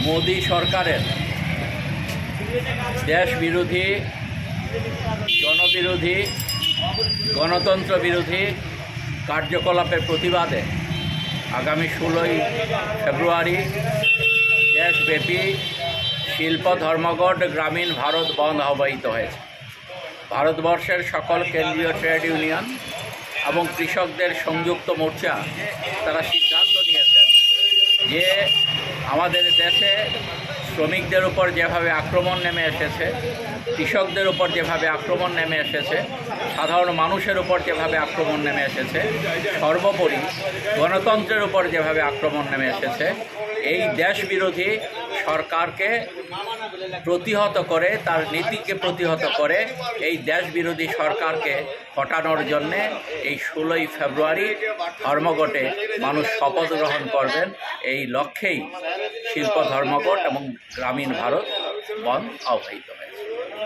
মোদি সরকারের দেশ বিরোধী, জনবিরোধী, গণতন্ত্র বিরোধী কার্যকলাপের প্রতিবাদে আগামী 16ই ফেব্রুয়ারি দেশব্যাপী শিল্প ধর্মঘট গ্রামীণ ভারত বন্ধ আহ্বায়িত হয়েছে। ভারতবর্ষের সকল কেন্দ্রীয় ট্রেড ইউনিয়ন এবং কৃষকদের সংযুক্ত মোর্চা তারা সিদ্ধান্ত নিয়েছেন যে আমাদের দেশে শ্রমিকদের উপর যেভাবে আক্রমণ নেমে এসেছে, কৃষকদের উপর যেভাবে আক্রমণ নেমে এসেছে, সাধারণ মানুষের উপর যেভাবে আক্রমণ নেমে এসেছে, সর্বোপরি গণতন্ত্রের উপর যেভাবে আক্রমণ নেমে এসেছে, এই দেশ বিরোধী সরকারকে প্রতিহত করে, তার নীতিকে প্রতিহত করে এই দেশ বিরোধী সরকারকে হটানোর জন্যে এই 16ই ফেব্রুয়ারি ধর্মঘটে মানুষ শপথ গ্রহণ করবেন। এই লক্ষ্যেই শিল্প ধর্মঘট এবং গ্রামীণ ভারত বন্ধ আহ্বায়িত।